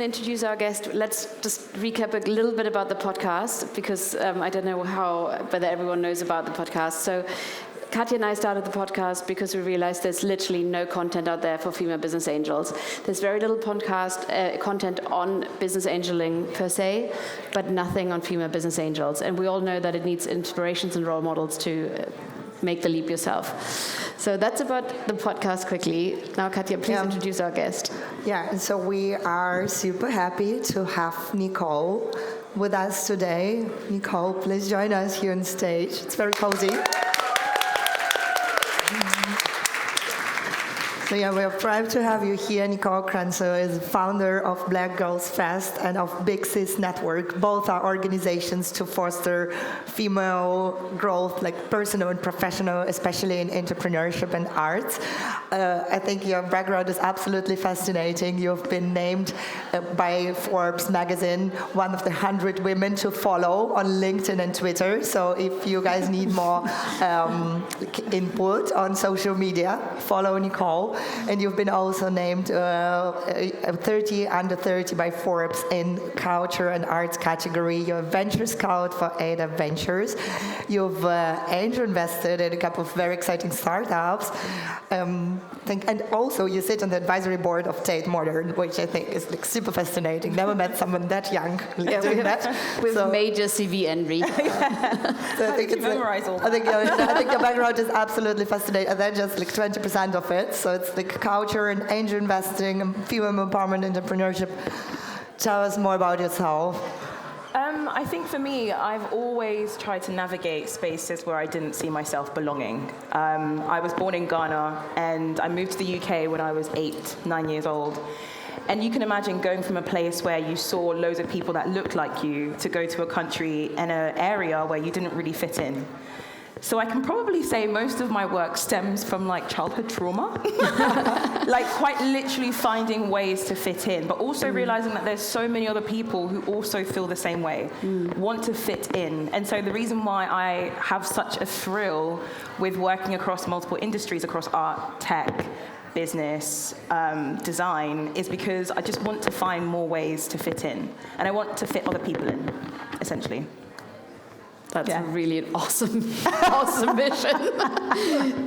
want to introduce our guest, let's just recap a little bit about the podcast, because I don't know whether everyone knows about the podcast. So Katja and I started the podcast because we realized there's literally no content out there for female business angels. There's very little podcast content on business angeling per se, but nothing on female business angels. And we all know that it needs inspirations and role models to make the leap yourself. So that's about the podcast quickly. Now, Katja, please introduce our guest. Yeah, and so we are super happy to have Nicole with us today. Nicole, please join us here on stage. It's very cozy. So we're proud to have you here. Nicole Crentsil is founder of Black Girls Fest and of Big Sis Network. Both are organizations to foster female growth, like personal and professional, especially in entrepreneurship and arts. I think your background is absolutely fascinating. You've been named by Forbes magazine one of the 100 women to follow on LinkedIn and Twitter. So if you guys need more input on social media, follow Nicole. And you've been also named 30 under 30 by Forbes in culture and arts category. You're a venture scout for Ada Ventures. You've angel invested in a couple of very exciting startups. And also you sit on the advisory board of Tate Modern, which I think is like super fascinating. Never met someone that young doing that. With major CV envy. So I think it's I think your background is absolutely fascinating. And then just like 20% of it. So it's like culture and angel investing and female empowerment, entrepreneurship. Tell us more about yourself. I think for me, I've always tried to navigate spaces where I didn't see myself belonging. I was born in Ghana, and I moved to the UK when I was 9 years old. And you can imagine going from a place where you saw loads of people that looked like you to go to a country and an area where you didn't really fit in. So I can probably say most of my work stems from like childhood trauma, like quite literally finding ways to fit in, but also realizing that there's so many other people who also feel the same way, want to fit in. And so the reason why I have such a thrill with working across multiple industries, across art, tech, business, design, is because I just want to find more ways to fit in. And I want to fit other people in, essentially. That's really an awesome mission.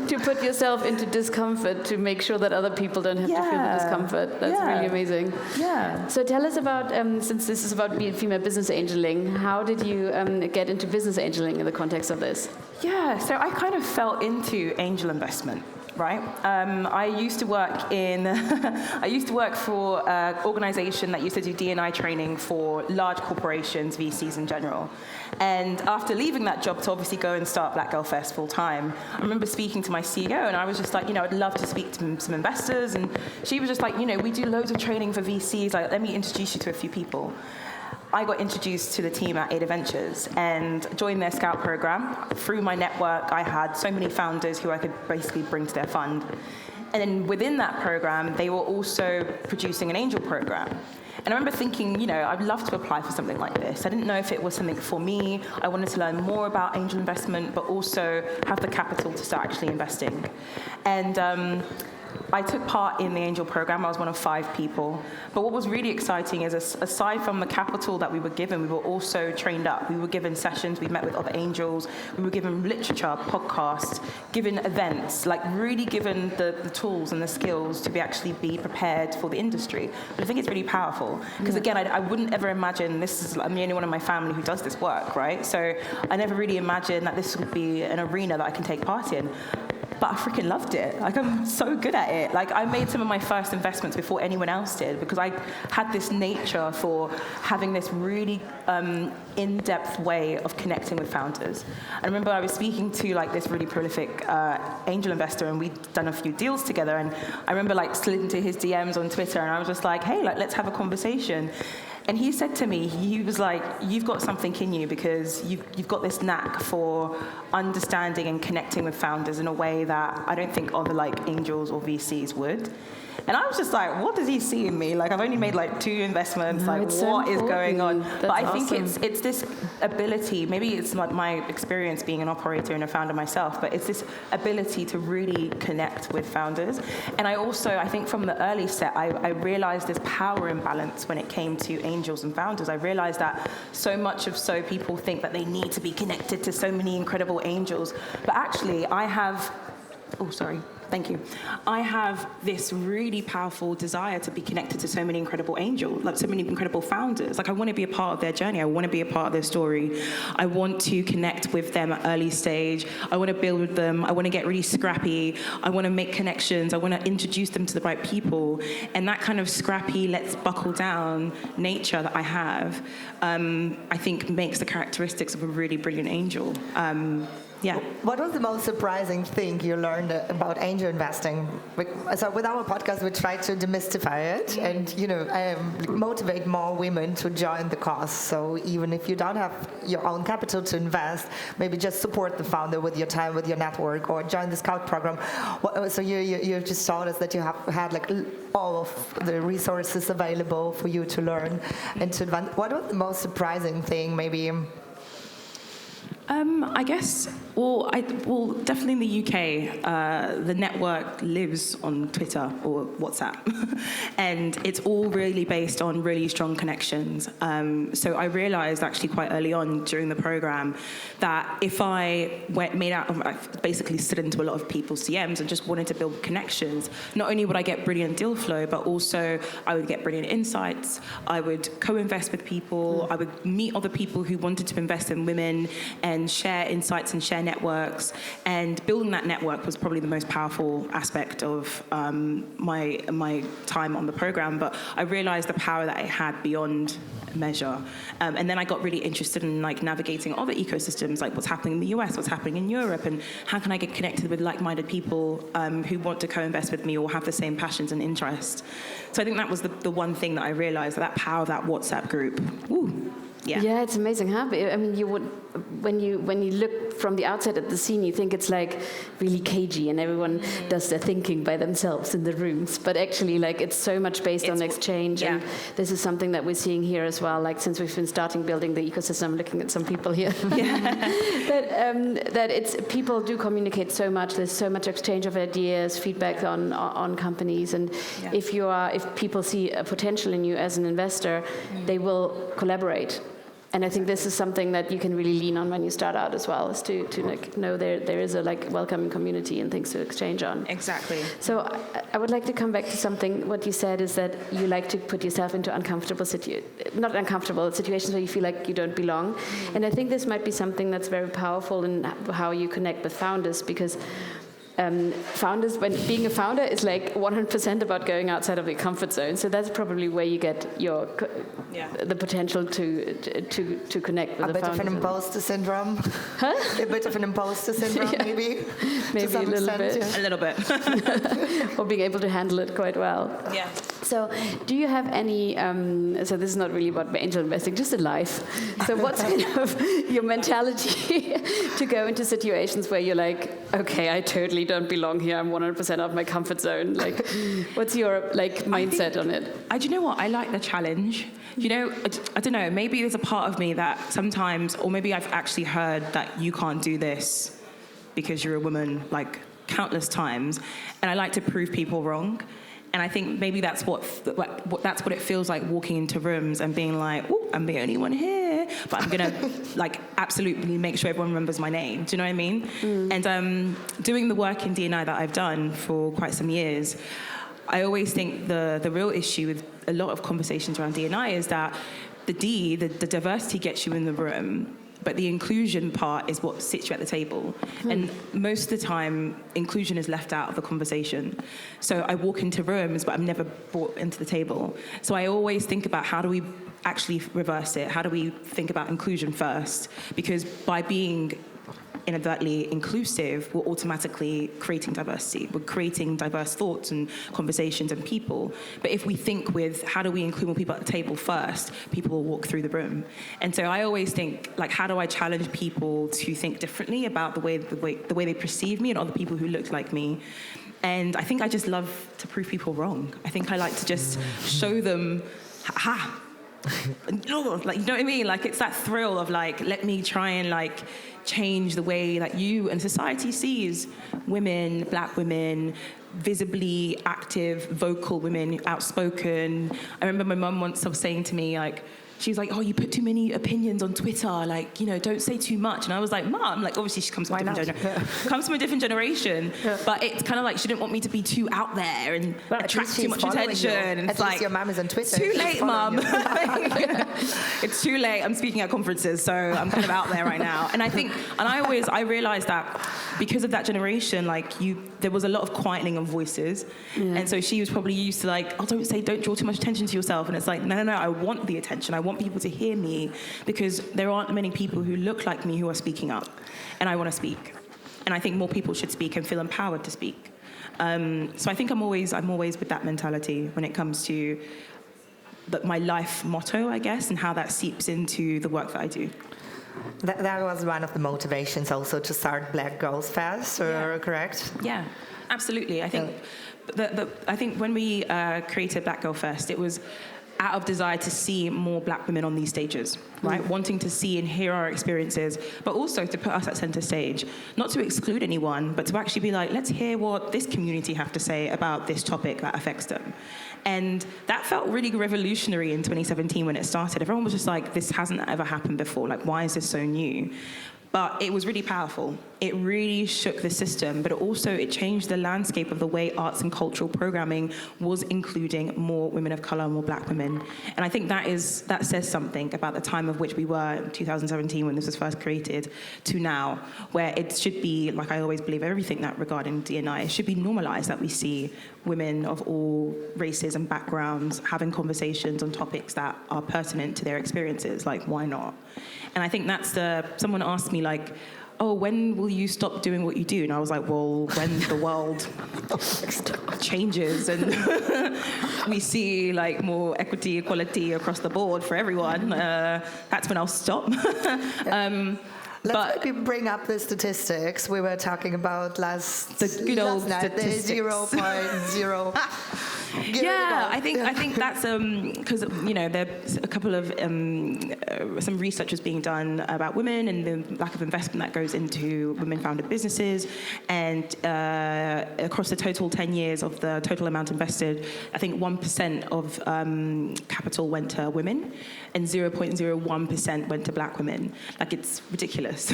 To put yourself into discomfort to make sure that other people don't have to feel the discomfort. That's really amazing. Yeah. So tell us about, since this is about being female business angeling, how did you get into business angeling in the context of this? Yeah, so I kind of fell into angel investment. Right. I used to work for an organization that used to do D&I training for large corporations, VCs in general. And after leaving that job to obviously go and start Black Girl Fest full time, I remember speaking to my CEO, and I was just like, I'd love to speak to some investors. And she was just like, we do loads of training for VCs. Like, let me introduce you to a few people. I got introduced to the team at Ada Ventures and joined their scout program. Through my network, I had so many founders who I could basically bring to their fund. And then within that program, they were also producing an angel program. And I remember thinking, I'd love to apply for something like this. I didn't know if it was something for me. I wanted to learn more about angel investment, but also have the capital to start actually investing. And I took part in the angel program. I was one of 5 people. But what was really exciting is, aside from the capital that we were given, we were also trained up. We were given sessions. We met with other angels. We were given literature, podcasts, given events, like really given the tools and the skills to actually be prepared for the industry. But I think it's really powerful. Because again, I wouldn't ever imagine I'm the only one in my family who does this work, right? So I never really imagined that this would be an arena that I can take part in. But I freaking loved it. Like, I'm so good at it. Like, I made some of my first investments before anyone else did because I had this nature for having this really in-depth way of connecting with founders. I remember I was speaking to like this really prolific angel investor, and we'd done a few deals together. And I remember like slid into his DMs on Twitter, and I was just like, hey, like, let's have a conversation. And he said to me, he was like, you've got something in you because you've got this knack for understanding and connecting with founders in a way that I don't think other like angels or VCs would. And I was just like, what does he see in me? Like, I've only made like 2 investments. No, like, what is going on? But I think awesome. it's this ability, maybe it's like my experience being an operator and a founder myself, but it's this ability to really connect with founders. And I think from the early set, I realized this power imbalance when it came to angels and founders. I realized that so people think that they need to be connected to so many incredible angels. But actually, Thank you. I have this really powerful desire to be connected to so many incredible angels, like so many incredible founders. Like I want to be a part of their journey. I want to be a part of their story. I want to connect with them at early stage. I want to build with them. I want to get really scrappy. I want to make connections. I want to introduce them to the right people. And that kind of scrappy, let's buckle down nature that I have, I think makes the characteristics of a really brilliant angel. Yeah. What was the most surprising thing you learned about angel investing? So with our podcast, we try to demystify it and, motivate more women to join the cause. So even if you don't have your own capital to invest, maybe just support the founder with your time, with your network, or join the Scout program. So you just told us that you have had like all of the resources available for you to learn and to advance. What was the most surprising thing, maybe? I guess, definitely in the UK, the network lives on Twitter or WhatsApp, and it's all really based on really strong connections. So I realized actually quite early on during the program that if I I basically slid into a lot of people's DMs and just wanted to build connections, not only would I get brilliant deal flow, but also I would get brilliant insights. I would co-invest with people. I would meet other people who wanted to invest in women and share insights and share networks. And building that network was probably the most powerful aspect of my time on the program. But I realized the power that it had beyond measure. And then I got really interested in like navigating other ecosystems, like what's happening in the US, what's happening in Europe, and how can I get connected with like-minded people who want to co-invest with me or have the same passions and interests. So I think that was the one thing that I realized, that power of that WhatsApp group. Ooh. Yeah, it's amazing, huh? I mean, you would, when you look from the outside at the scene, you think it's like really cagey and everyone does their thinking by themselves in the rooms. But actually, like, it's so much based on exchange, and this is something that we're seeing here as well. Like, since we've been starting building the ecosystem, I'm looking at some people here. that it's people do communicate so much. There's so much exchange of ideas, feedback on companies, and if people see a potential in you as an investor, they will collaborate. And I think this is something that you can really lean on when you start out as well, is to like know there is a like welcoming community and things to exchange on. Exactly. So I would like to come back to something. What you said is that you like to put yourself into not uncomfortable situations where you feel like you don't belong. And I think this might be something that's very powerful in how you connect with founders, because founders, when being a founder is like 100% about going outside of your comfort zone. So that's probably where you get the potential to connect with the founders. A bit of an imposter syndrome. Huh? A bit of an imposter syndrome, maybe. Maybe a little bit. A little bit. Or being able to handle it quite well. Yeah. So do you have any, so this is not really about angel investing, just in life. So what's kind of your mentality to go into situations where you're like, okay, I totally don't belong here, I'm 100% out of my comfort zone. Like, what's your like mindset on it? Do you know what? I like the challenge. You know, I don't know, maybe there's a part of me that sometimes, or maybe I've actually heard that you can't do this because you're a woman, like countless times, and I like to prove people wrong. And I think maybe that's what it feels like, walking into rooms and being like, "Ooh, I'm the only one here," but I'm gonna like absolutely make sure everyone remembers my name. Do you know what I mean? And doing the work in D&I that I've done for quite some years, I always think the real issue with a lot of conversations around D&I is that the diversity gets you in the room, but the inclusion part is what sits you at the table. And most of the time, inclusion is left out of the conversation. So I walk into rooms, but I'm never brought into the table. So I always think about, how do we actually reverse it? How do we think about inclusion first? Because by being inadvertently inclusive, we're automatically creating diversity. We're creating diverse thoughts and conversations and people. But if we think with how do we include more people at the table first, people will walk through the room. And so I always think, like, how do I challenge people to think differently about the way they perceive me and other people who look like me? And I think I just love to prove people wrong. I think I like to just show them, like, you know what I mean? Like, it's that thrill of, like, let me try and, like, change the way that you and society sees women, black women, visibly active, vocal women, outspoken. I remember my mum once was saying to me, like, she was like, oh, you put too many opinions on Twitter, like, you know, don't say too much. And I was like, Mum, like, obviously she comes from a different generation, but it's kind of like she didn't want me to be too out there and attract too much attention. And it's like, your mum is on Twitter. Too late, Mum. It's too late. I'm speaking at conferences, so I'm kind of out there right now. And I think, I realized that because of that generation, like, there was a lot of quietening of voices. Yeah. And so she was probably used to, like, oh, don't draw too much attention to yourself. And it's like, no, I want the attention. I want people to hear me, because there aren't many people who look like me who are speaking up, and I want to speak. And I think more people should speak and feel empowered to speak. So I think I'm always with that mentality when it comes to my life motto, I guess, and how that seeps into the work that I do. That was one of the motivations also to start Black Girls Fest, correct? Yeah, absolutely. I think I think when we created Black Girl Fest, it was out of desire to see more black women on these stages, right? Wanting to see and hear our experiences, but also to put us at center stage, not to exclude anyone, but to actually be like, let's hear what this community have to say about this topic that affects them. And that felt really revolutionary in 2017 when it started. Everyone was just like, this hasn't ever happened before. Like, why is this so new? But it was really powerful. It really shook the system, but it changed the landscape of the way arts and cultural programming was including more women of color, more black women. And I think that says something about the time of which we were in 2017 when this was first created to now, where it should be, like I always believe, everything that regarding D&I, it should be normalized that we see women of all races and backgrounds having conversations on topics that are pertinent to their experiences. Like, why not? And I think someone asked me, like, oh, when will you stop doing what you do? And I was like, well, when the world changes and we see, like, more equity, equality across the board for everyone, that's when I'll stop. Let's maybe bring up the statistics we were talking about last good old night. Statistics. The 0.0. Yeah, I think that's because there's a couple of some research is being done about women and the lack of investment that goes into women-founded businesses, and across the total 10 years of the total amount invested, I think 1% of capital went to women, and 0.01% went to black women. Like, it's ridiculous.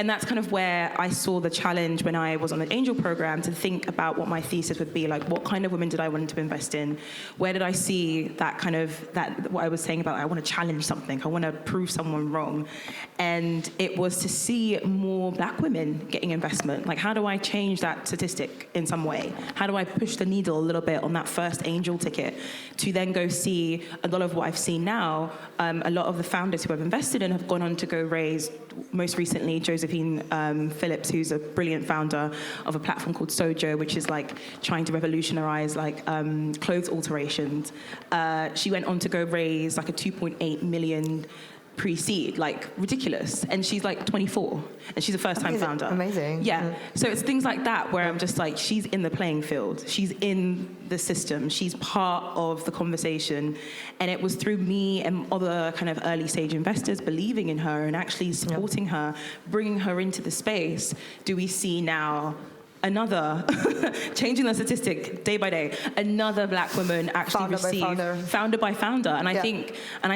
And that's kind of where I saw the challenge when I was on the Angel program, to think about what my thesis would be, like, what kind of women did I want to invest in? Where did I see that what I was saying about, I want to challenge something, I want to prove someone wrong. And it was to see more black women getting investment. Like, how do I change that statistic in some way? How do I push the needle a little bit on that first Angel ticket to then go see a lot of what I've seen now? A lot of the founders who have invested in have gone on to go raise, most recently, Josephine Phillips, who's a brilliant founder of a platform called Sojo, which is, like, trying to revolutionize, like, clothes alterations. She went on to go raise, like, a 2.8 million pre-seed, like, ridiculous. And she's, like, 24, and she's a first-time founder. Amazing. Yeah. So it's things like that where I'm just like, she's in the playing field. She's in the system. She's part of the conversation. And it was through me and other kind of early-stage investors believing in her and actually supporting her, bringing her into the space, do we see now another, changing the statistic day by day, another black woman actually founder by founder. And I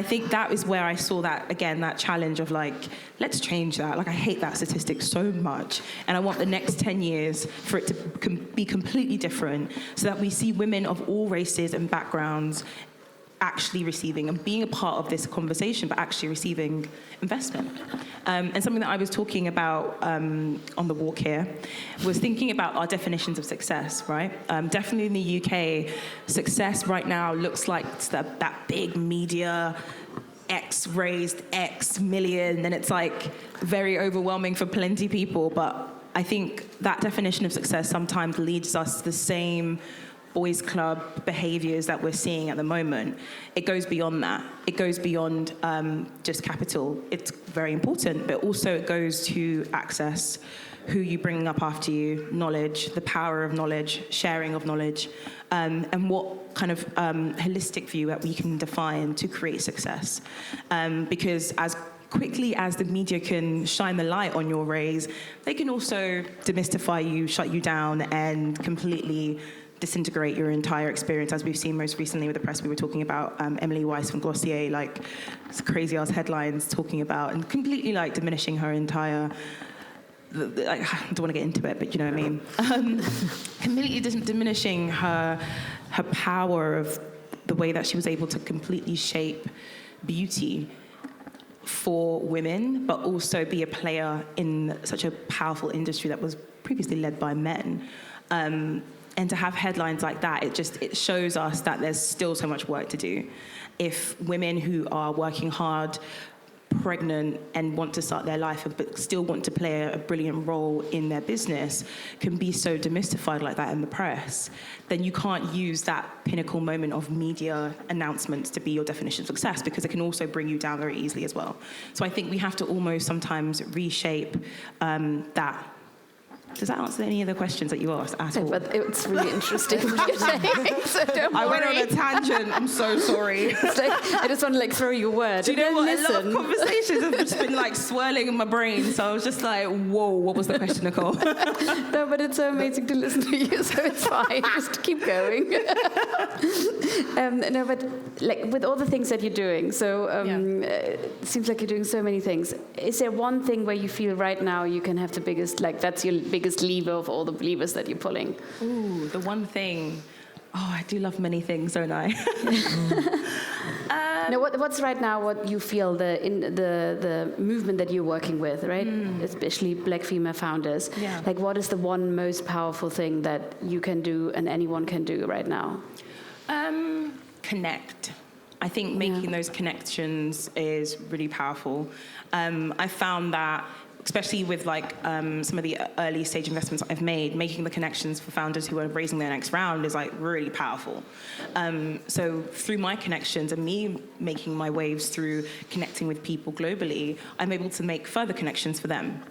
think that is where I saw that, again, that challenge of, like, let's change that. Like, I hate that statistic so much. And I want the next 10 years for it to be completely different, so that we see women of all races and backgrounds actually receiving and being a part of this conversation, but actually receiving investment. And something that I was talking about on the walk here was thinking about our definitions of success, right? Definitely in the UK, success right now looks like that big media X raised X million, and it's like very overwhelming for plenty of people. But I think that definition of success sometimes leads us to the same boys club behaviors that we're seeing at the moment. It goes beyond that. It goes beyond just capital. It's very important, but also it goes to access, who you bring up after you, knowledge, the power of knowledge, sharing of knowledge, and what kind of holistic view that we can define to create success. Because as quickly as the media can shine the light on your rays, they can also demystify you, shut you down, and completely disintegrate your entire experience, as we've seen most recently with the press. We were talking about Emily Weiss from Glossier, like crazy ass headlines talking about and completely like diminishing her entire, I don't want to get into it, but you know what I mean. Completely diminishing her power of the way that she was able to completely shape beauty for women, but also be a player in such a powerful industry that was previously led by men. And to have headlines like that, it shows us that there's still so much work to do. If women who are working hard, pregnant, and want to start their life, but still want to play a brilliant role in their business, can be so demystified like that in the press, then you can't use that pinnacle moment of media announcements to be your definition of success, because it can also bring you down very easily as well. So I think we have to almost sometimes reshape that. Does that answer any of the questions that you asked at all? But it's really interesting what you're saying, so don't worry. I went on a tangent. I'm so sorry. It's like, I just want to like throw you a word. Do you know what? Listen. A lot of conversations have just been like swirling in my brain. So I was just like, whoa, what was the question, Nicole? No, but it's so amazing to listen to you, so it's fine. Just keep going. No, but like with all the things that you're doing, so it seems like you're doing so many things. Is there one thing where you feel right now you can have the biggest, like that's your biggest lever of all the levers that you're pulling? Ooh, the one thing. Oh, I do love many things, don't I? Now, what's right now what you feel the movement that you're working with, right? Especially Black female founders. Yeah. Like, what is the one most powerful thing that you can do and anyone can do right now? Connect. I think making those connections is really powerful. I found that, especially with like some of the early stage investments I've made, making the connections for founders who are raising their next round is like really powerful. So through my connections and me making my waves through connecting with people globally, I'm able to make further connections for them.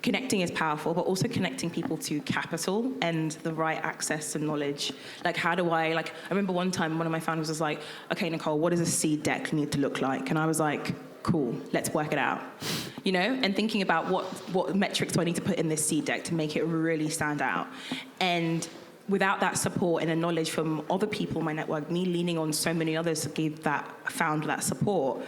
Connecting is powerful, but also connecting people to capital and the right access and knowledge. Like, how do I remember one time one of my founders was like, okay, Nicole, what does a seed deck need to look like? And I was like, cool, let's work it out. You know, and thinking about what metrics do I need to put in this seed deck to make it really stand out. And without that support and a knowledge from other people in my network, me leaning on so many others to found that support,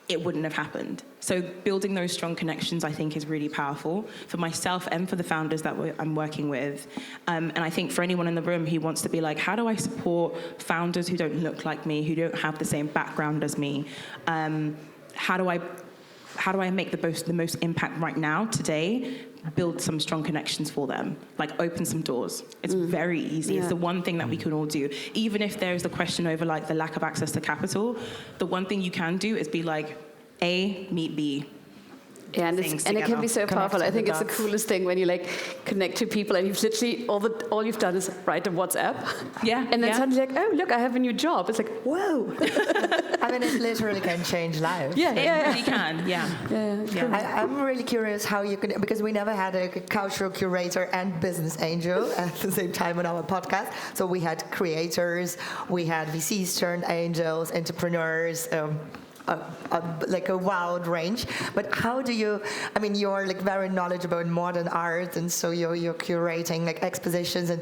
it wouldn't have happened. So building those strong connections, I think, is really powerful for myself and for the founders that I'm working with. And I think for anyone in the room who wants to be like, how do I support founders who don't look like me, who don't have the same background as me? How do I make the most impact right now, today? Build some strong connections for them, like open some doors. It's very easy. It's the one thing that we can all do. Even if there's the question over like the lack of access to capital, the one thing you can do is be like, A, meet B. Yeah, and it can be so powerful. I think it's the coolest thing when you like connect to people and you've literally all you've done is write a WhatsApp. Yeah. And then suddenly like, oh look, I have a new job. It's like, whoa. I mean, it literally can change lives. Yeah, it really can. Yeah. I'm really curious how you can, because we never had a cultural curator and business angel at the same time on our podcast. So we had creators, we had VCs turned angels, entrepreneurs, like a wild range. But how do you, I mean, you're like very knowledgeable in modern art, and so you're curating like expositions, and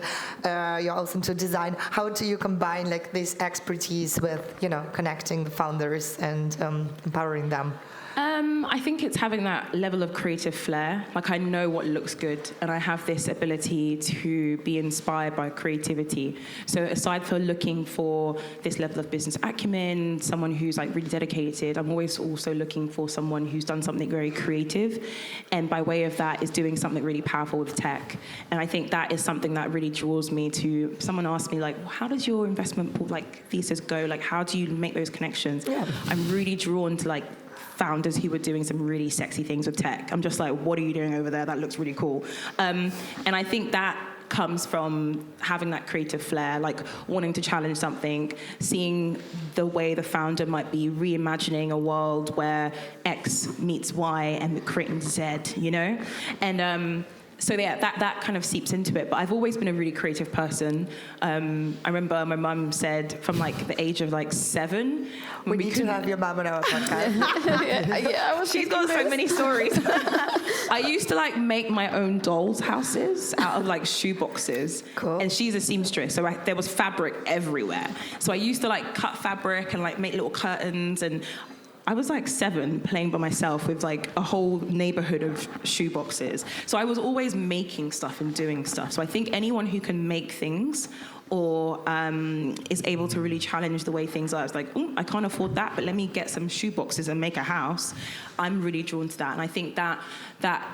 you're also into design. How do you combine like this expertise with, you know, connecting the founders and empowering them? I think it's having that level of creative flair. Like, I know what looks good, and I have this ability to be inspired by creativity. So aside from looking for this level of business acumen, someone who's like really dedicated, I'm always also looking for someone who's done something very creative, and by way of that is doing something really powerful with tech. And I think that is something that really draws me to. Someone asked me, like, well, how does your investment thesis go? Like, how do you make those connections? Yeah. I'm really drawn to like founders who were doing some really sexy things with tech. I'm just like, what are you doing over there? That looks really cool. And I think that comes from having that creative flair, like wanting to challenge something, seeing the way the founder might be reimagining a world where X meets Y and creating Z, you know? And so yeah, that kind of seeps into it. But I've always been a really creative person. I remember my mum said from like the age of like 7. We need to have your mum on our podcast. She's got so many stories. I used to like make my own dolls' houses out of like shoe boxes. Cool. And she's a seamstress, so there was fabric everywhere. So I used to like cut fabric and like make little curtains, and I was like 7 playing by myself with like a whole neighborhood of shoe boxes. So I was always making stuff and doing stuff. So I think anyone who can make things or is able to really challenge the way things are. It's like, I can't afford that, but let me get some shoe boxes and make a house. I'm really drawn to that. And I think that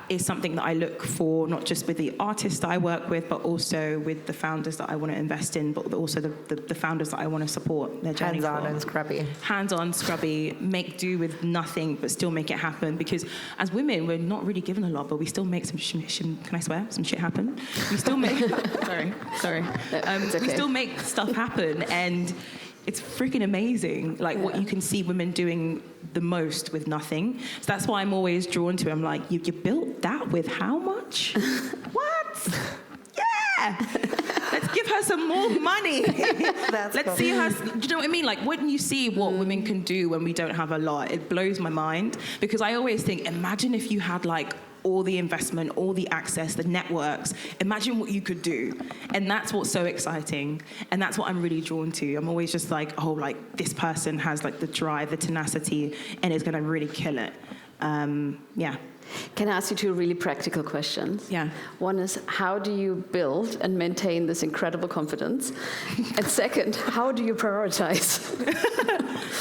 is something that I look for, not just with the artists that I work with, but also with the founders that I want to invest in, but also the founders that I want to support their journey. Hands-on and scrubby. Hands-on, scrubby, make do with nothing, but still make it happen. Because as women, we're not really given a lot, but we still make some can I swear? Some shit happen. We still make... sorry. We still make stuff happen, and it's freaking amazing, like what you can see women doing the most with nothing. So that's why I'm always drawn to it. I'm like, you built that with how much? What? Yeah! Let's give her some more money. Let's see her, do you know what I mean? Like, when you see what women can do when we don't have a lot, it blows my mind. Because I always think, imagine if you had like all the investment, all the access, the networks. Imagine what you could do. And that's what's so exciting. And that's what I'm really drawn to. I'm always just like, oh, like this person has like the drive, the tenacity, and is gonna really kill it. Yeah. Can I ask you 2 really practical questions? Yeah. One is, how do you build and maintain this incredible confidence? And second, how do you prioritize?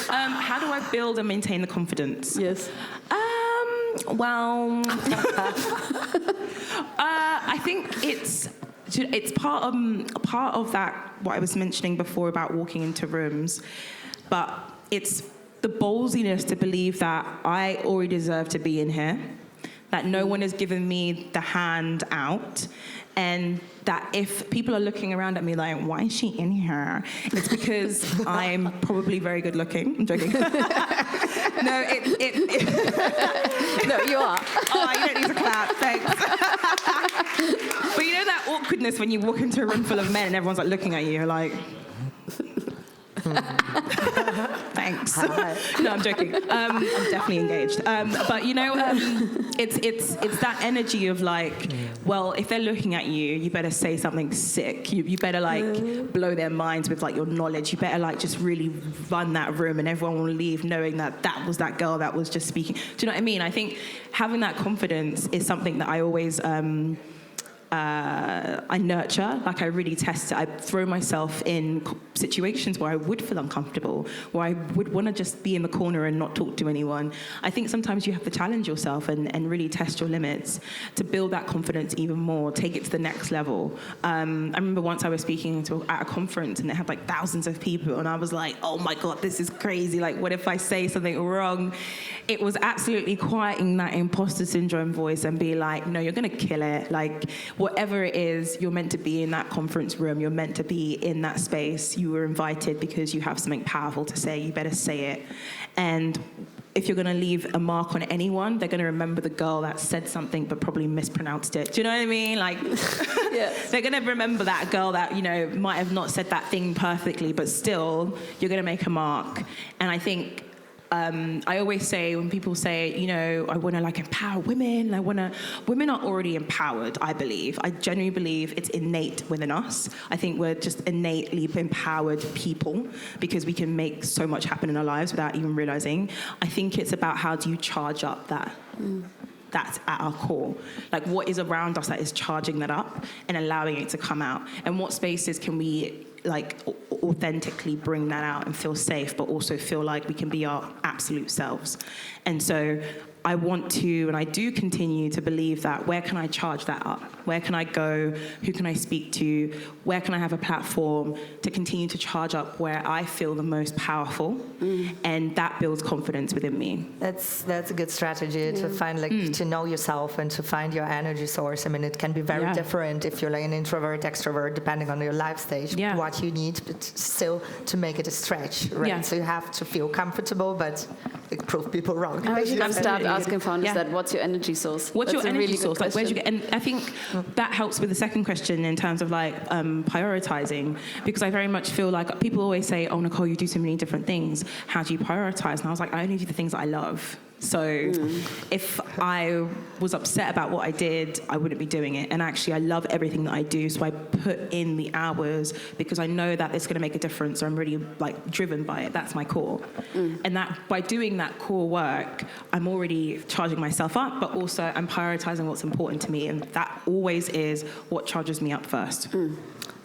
How do I build and maintain the confidence? Yes. Well, I think it's part of that, what I was mentioning before about walking into rooms, but it's the ballsiness to believe that I already deserve to be in here, that no one has given me the hand out, and that if people are looking around at me like, why is she in here? It's because I'm probably very good looking. I'm joking. No, No, you are. Oh, you don't need to clap, thanks. But you know that awkwardness when you walk into a room full of men and everyone's like looking at you, like... Thanks. No, I'm joking. I'm definitely engaged. But you know, it's that energy of like, well, if they're looking at you, you better say something sick. You better like blow their minds with like your knowledge. You better like just really run that room, and everyone will leave knowing that was that girl that was just speaking. Do you know what I mean? I think having that confidence is something that I always. I nurture, like I really test it. I throw myself in situations where I would feel uncomfortable, where I would want to just be in the corner and not talk to anyone. I think sometimes you have to challenge yourself and really test your limits to build that confidence even more, take it to the next level. I remember once I was speaking at a conference and it had like thousands of people, and I was like, oh my God, this is crazy. Like, what if I say something wrong? It was absolutely quieting that imposter syndrome voice and be like, no, you're going to kill it. Like, whatever it is, you're meant to be in that conference room. You're meant to be in that space. You were invited because you have something powerful to say. You better say it. And if you're going to leave a mark on anyone, they're going to remember the girl that said something but probably mispronounced it. Do you know what I mean? Like, yes. They're going to remember that girl that, you know, might have not said that thing perfectly, but still, you're going to make a mark. And I think I always say, when people say, you know, I want to like empower women, women are already empowered, I believe. I genuinely believe it's innate within us. I think we're just innately empowered people because we can make so much happen in our lives without even realizing. I think it's about how do you charge up that. That's at our core. Like, what is around us that is charging that up and allowing it to come out? And what spaces can we like authentically bring that out and feel safe, but also feel like we can be our absolute selves? And so I want to, and I do continue to believe that, where can I charge that up? Where can I go? Who can I speak to? Where can I have a platform to continue to charge up where I feel the most powerful? And that builds confidence within me. That's a good strategy to find, like, to know yourself and to find your energy source. I mean, it can be very different if you're like an introvert, extrovert, depending on your life stage, what you need, but still to make it a stretch, right? Yeah. So you have to feel comfortable, but like, prove people wrong. I should start asking founders that, what's your energy source? What's That's your energy really source? Like, where'd you get? And I think that helps with the second question in terms of like prioritizing, because I very much feel like people always say, "Oh, Nicole, you do so many different things. How do you prioritize?" And I was like, I only do the things that I love. So if I was upset about what I did, I wouldn't be doing it. And actually, I love everything that I do, so I put in the hours because I know that it's going to make a difference, or I'm really like driven by it. That's my core. And that by doing that core work, I'm already charging myself up, but also I'm prioritizing what's important to me, and that always is what charges me up first.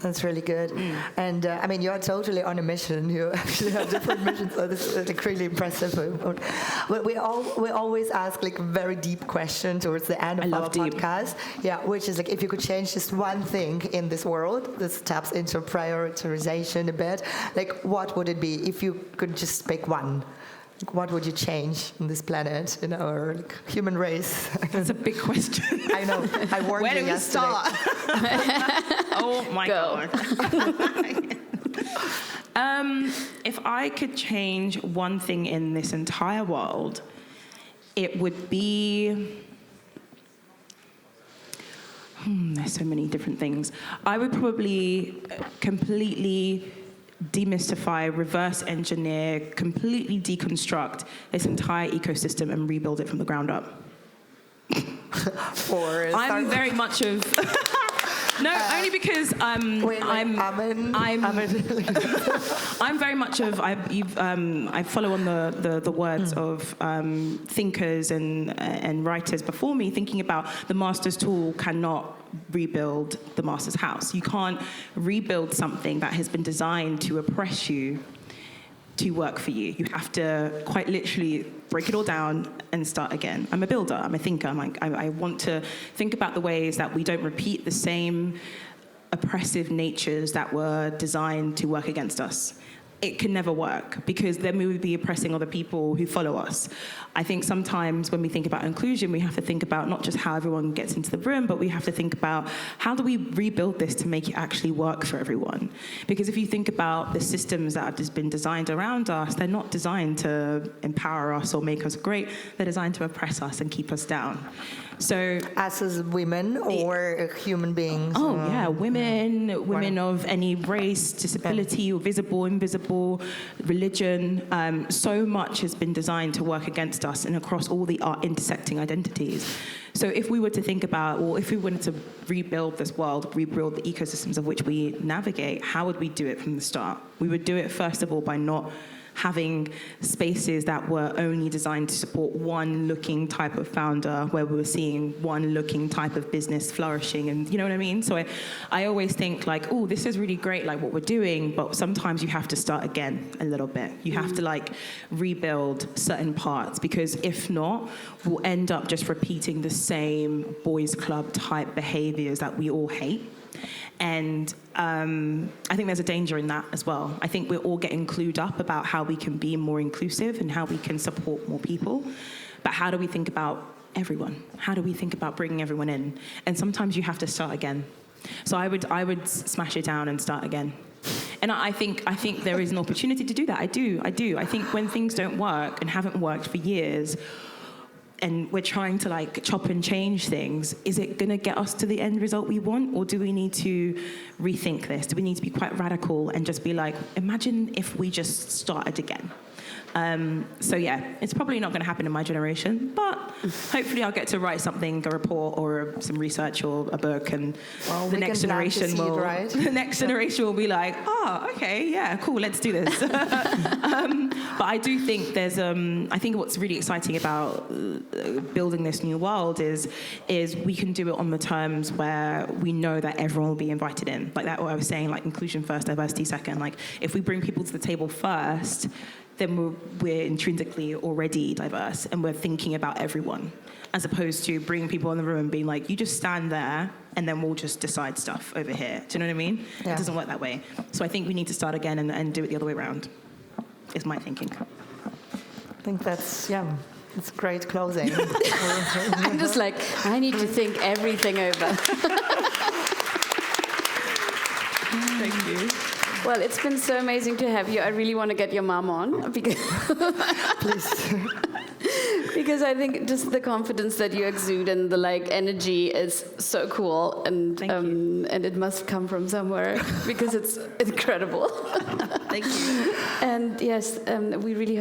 That's really good. And I mean, you're totally on a mission. You actually have different missions, so this is like really impressive. But we always ask like a very deep question towards the end of our podcast. Yeah, which is like, if you could change just one thing in this world, this taps into prioritization a bit, like what would it be if you could just pick one? What would you change on this planet, in our like, human race? That's a big question. I know. I warned you yesterday. Where do we start? Oh my God. If I could change one thing in this entire world, it would be... there's so many different things. I would probably completely demystify, reverse engineer, completely deconstruct this entire ecosystem and rebuild it from the ground up. I'm very much of... No, only because I'm very much of... I follow on the words of thinkers and writers before me, thinking about the master's tool cannot rebuild the master's house. You can't rebuild something that has been designed to oppress you to work for you. You have to quite literally break it all down and start again. I'm a builder, I'm a thinker. I want to think about the ways that we don't repeat the same oppressive natures that were designed to work against us. It can never work, because then we would be oppressing other people who follow us. I think sometimes when we think about inclusion, we have to think about not just how everyone gets into the room, but we have to think about how do we rebuild this to make it actually work for everyone? Because if you think about the systems that have just been designed around us, they're not designed to empower us or make us great. They're designed to oppress us and keep us down. So, us as women or human beings? Oh, yeah, women of any race, disability, or visible, invisible, religion. So much has been designed to work against us and across all the intersecting identities. So if we were to think about, or if we wanted to rebuild this world, rebuild the ecosystems of which we navigate, how would we do it from the start? We would do it, first of all, by not having spaces that were only designed to support one looking type of founder, where we were seeing one looking type of business flourishing, and you know what I mean? So I always think like, oh, this is really great, like what we're doing, but sometimes you have to start again a little bit. You have to like rebuild certain parts, because if not, we'll end up just repeating the same boys club type behaviors that we all hate. And I think there's a danger in that as well. I think we're all getting clued up about how we can be more inclusive and how we can support more people. But how do we think about everyone? How do we think about bringing everyone in? And sometimes you have to start again. So I would smash it down and start again. And I think there is an opportunity to do that. I do. I think when things don't work and haven't worked for years, and we're trying to like chop and change things, is it going to get us to the end result we want? Or do we need to rethink this? Do we need to be quite radical and just be like, imagine if we just started again? So yeah, it's probably not going to happen in my generation, but hopefully I'll get to write something, a report or some research or a book, and the next generation will the next generation will be like, okay, yeah, cool, let's do this. But I do think there's I think what's really exciting about building this new world is we can do it on the terms where we know that everyone will be invited in, like that what I was saying, like inclusion first, diversity second. Like if we bring people to the table first, then we're intrinsically already diverse and we're thinking about everyone, as opposed to bringing people in the room and being like, you just stand there and then we'll just decide stuff over here. Do you know what I mean? Yeah. It doesn't work that way. So I think we need to start again and do it the other way around, is my thinking. I think that's, it's great closing. I'm just like, I need to think everything over. Thank you. Well, it's been so amazing to have you. I really want to get your mom on because Please. because I think just the confidence that you exude and the energy is so cool, and it must come from somewhere because it's incredible. Thank you. And yes, I really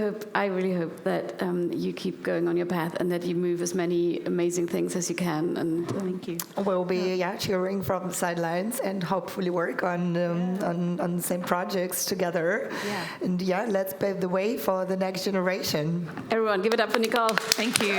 hope that you keep going on your path and that you move as many amazing things as you can. And thank you. We'll be cheering from the sidelines and hopefully work on the same projects together. Yeah. And let's pave the way for the next generation. Everyone, give it up for Nicole. Thank you.